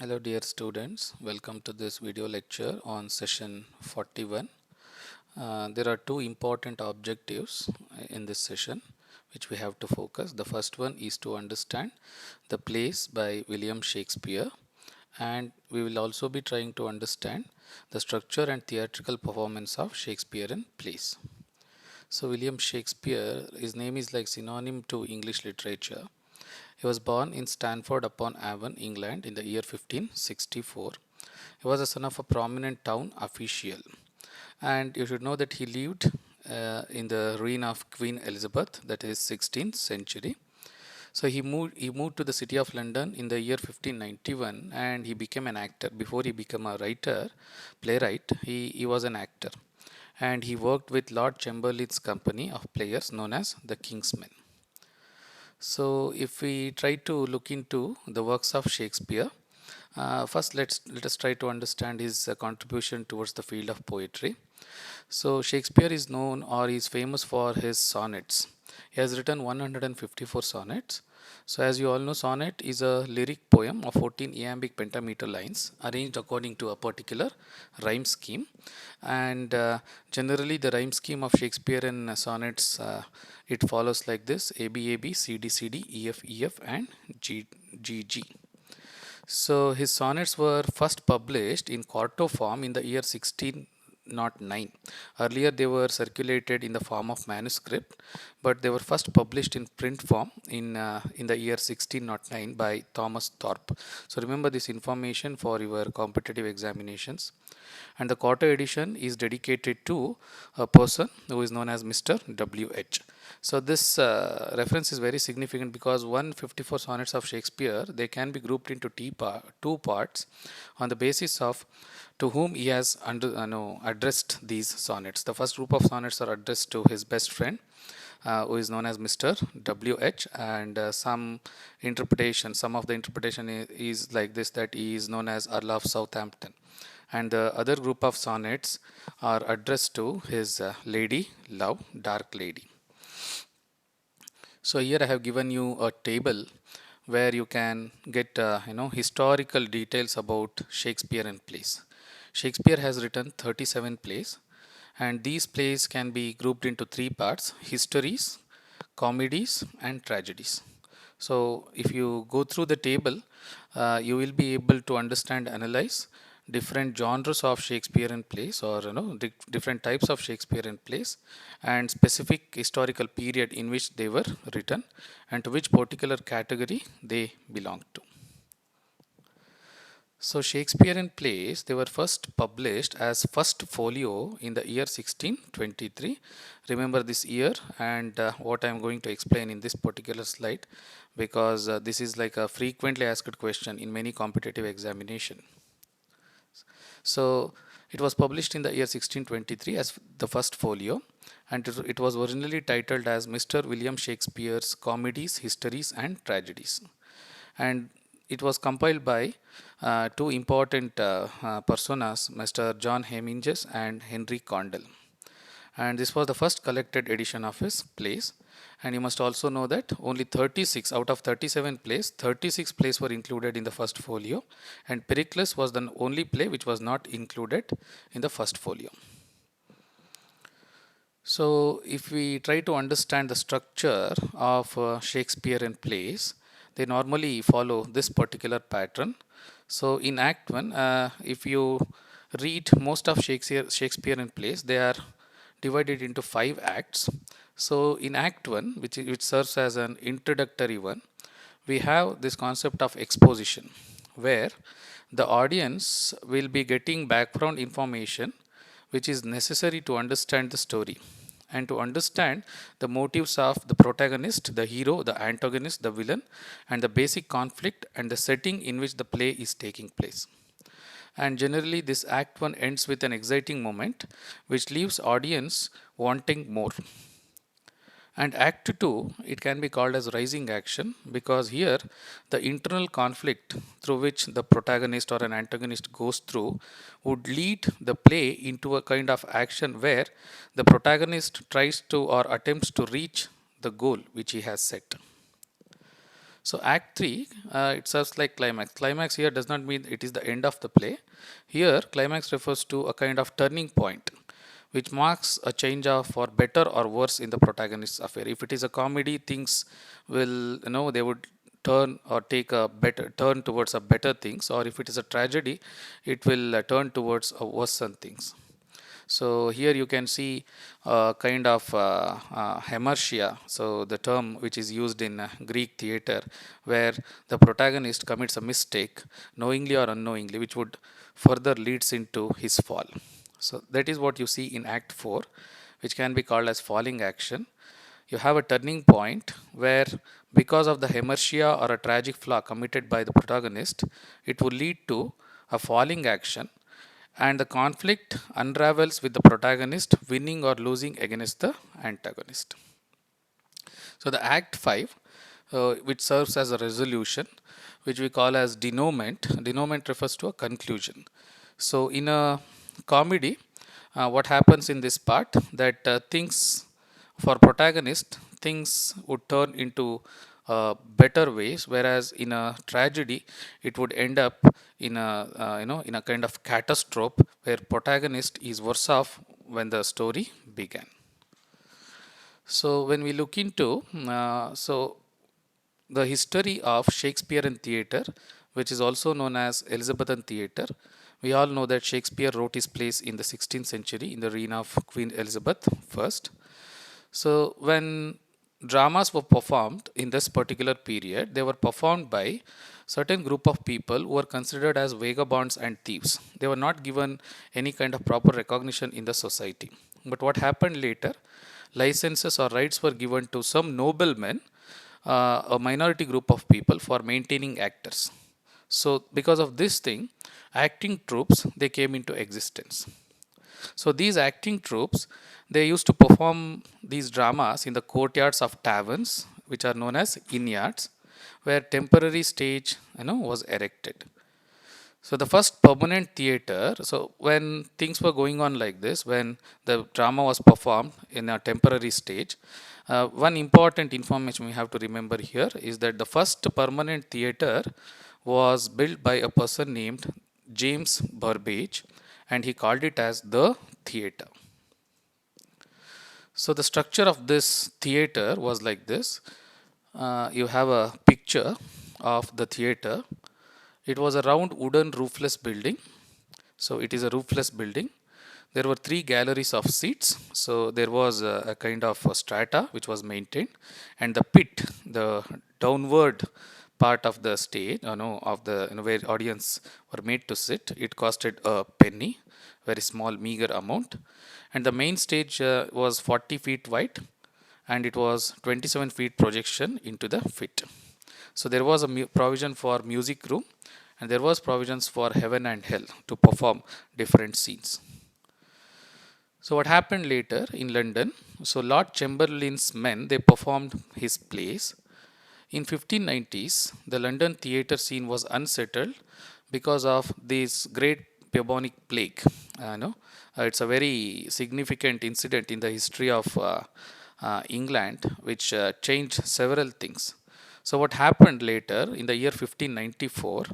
Hello dear students, welcome to this video lecture on session 41. There are two important objectives in this session which we have to focus. The first one is to understand the plays by William Shakespeare, and we will also be trying to understand the structure and theatrical performance of Shakespearean plays. So William Shakespeare, his name is like synonym to English literature. He was born in Stanford upon Avon, England in the year 1564. He was the son of a prominent town official, and you should know that he lived in the reign of Queen Elizabeth, that is 16th century. So he moved to the city of London in the year 1591, and he became an actor. Before he became a playwright, he was an actor, and he worked with Lord Chamberlain's company of players known as the King's Men. So, if we try to look into the works of Shakespeare, first let us try to understand his contribution towards the field of poetry. So, Shakespeare is known or is famous for his sonnets. He has written 154 sonnets. So, as you all know, sonnet is a lyric poem of 14 iambic pentameter lines arranged according to a particular rhyme scheme. And generally, the rhyme scheme of Shakespearean sonnets it follows like this: A B A B, C D C D, E F E F, and G G G. So his sonnets were first published in quarto form in the year 1609. Earlier they were circulated in the form of manuscript, but they were first published in print form in the year 1609 by Thomas Thorpe. So remember this information for your competitive examinations. And the quarto edition is dedicated to a person who is known as Mr. W.H. So this reference is very significant because 154 sonnets of Shakespeare, they can be grouped into two parts on the basis of to whom he has addressed these sonnets. The first group of sonnets are addressed to his best friend, who is known as Mr. W.H. and some of the interpretation is like this, that he is known as Earl of Southampton, and the other group of sonnets are addressed to his lady love, dark lady. So here I have given you a table where you can get historical details about Shakespearean plays. Shakespeare has written 37 plays, and these plays can be grouped into three parts: histories, comedies, and tragedies. So if you go through the table, you will be able to understand, analyze different genres of Shakespearean plays, or different types of Shakespearean plays, and specific historical period in which they were written and to which particular category they belong to. So Shakespearean plays, they were first published as first folio in the year 1623. Remember this year and what I am going to explain in this particular slide, because this is like a frequently asked question in many competitive examination. So it was published in the year 1623 as the first folio, and it was originally titled as Mr. William Shakespeare's Comedies, Histories, and Tragedies. And it was compiled by two important personas, Mr. John Heminges and Henry Condell. And this was the first collected edition of his plays. And you must also know that only 36 out of 37 plays, 36 plays were included in the first folio, and Pericles was the only play which was not included in the first folio. So if we try to understand the structure of Shakespearean plays, they normally follow this particular pattern. So in Act 1, if you read most of Shakespearean plays, they are divided into 5 acts. So in Act 1, which serves as an introductory one, we have this concept of exposition, where the audience will be getting background information which is necessary to understand the story and to understand the motives of the protagonist, the hero, the antagonist, the villain, and the basic conflict and the setting in which the play is taking place. And generally this Act 1 ends with an exciting moment which leaves audience wanting more. And Act 2, it can be called as rising action, because here the internal conflict through which the protagonist or an antagonist goes through would lead the play into a kind of action where the protagonist tries to or attempts to reach the goal which he has set. So Act 3, it serves like climax. Climax here does not mean it is the end of the play. Here, climax refers to a kind of turning point, which marks a change of for better or worse in the protagonist's affair. If it is a comedy, things will, they would turn or take a better turn towards a better things, or if it is a tragedy, it will turn towards a worsen things. So here you can see a kind of hamartia, so the term which is used in Greek theater, where the protagonist commits a mistake knowingly or unknowingly, which would further leads into his fall. So that is what you see in Act 4, which can be called as falling action. You have a turning point where, because of the hamartia or a tragic flaw committed by the protagonist, it will lead to a falling action, and the conflict unravels with the protagonist winning or losing against the antagonist. So the Act 5, which serves as a resolution, which we call as denouement. Denouement refers to a conclusion. So in a comedy, what happens in this part, that things for protagonist, things would turn into better ways, whereas in a tragedy it would end up in a in a kind of catastrophe where protagonist is worse off when the story began. So when we look into the history of Shakespearean theatre, which is also known as Elizabethan theatre, we all know that Shakespeare wrote his plays in the 16th century in the reign of Queen Elizabeth I. So when dramas were performed in this particular period, they were performed by certain group of people who were considered as vagabonds and thieves. They were not given any kind of proper recognition in the society. But what happened later, licenses or rights were given to some noblemen, a minority group of people, for maintaining actors. So because of this thing, acting troops, they came into existence. So these acting troops, they used to perform these dramas in the courtyards of taverns, which are known as innyards, where temporary stage was erected. So the first permanent theater, so when things were going on like this, when the drama was performed in a temporary stage, one important information we have to remember here is that the first permanent theater was built by a person named James Burbage, and he called it as the theater. So the structure of this theater was like this. You have a picture of the theater. It was a round wooden roofless building. So it is a roofless building. There were 3 galleries of seats. So there was a kind of a strata which was maintained, and the pit, the downward part of the stage, of the where audience were made to sit, it costed a penny, very small, meager amount. And the main stage was 40 feet wide, and it was 27 feet projection into the pit. So there was a provision for music room, and there was provisions for heaven and hell to perform different scenes. So what happened later in London? So Lord Chamberlain's men, they performed his plays. In 1590s, the London theatre scene was unsettled because of this great bubonic plague. It's a very significant incident in the history of England, which changed several things. So what happened later in the year 1594?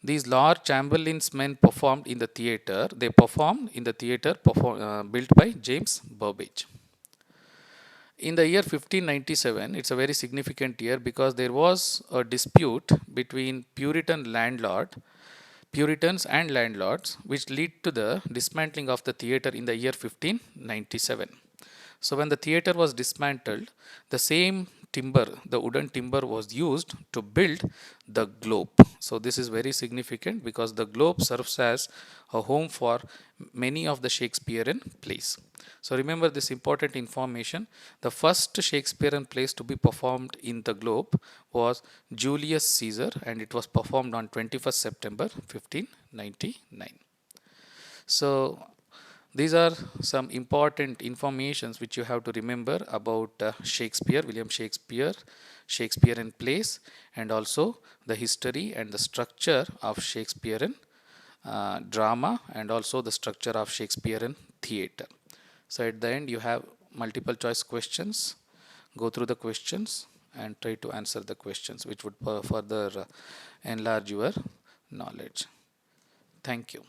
These Lord Chamberlain's men performed in the theatre. They performed in the theatre built by James Burbage. In the year 1597, it's a very significant year because there was a dispute between Puritans and landlords, which led to the dismantling of the theatre in the year 1597. So when the theatre was dismantled, the same timber, the wooden timber, was used to build the Globe. So this is very significant because the Globe serves as a home for many of the Shakespearean plays. So remember this important information. The first Shakespearean plays to be performed in the Globe was Julius Caesar, and it was performed on 21st September 1599. So these are some important informations which you have to remember about Shakespeare, William Shakespeare, Shakespearean plays, and also the history and the structure of Shakespearean drama, and also the structure of Shakespearean theatre. So at the end you have multiple choice questions. Go through the questions and try to answer the questions, which would further enlarge your knowledge. Thank you.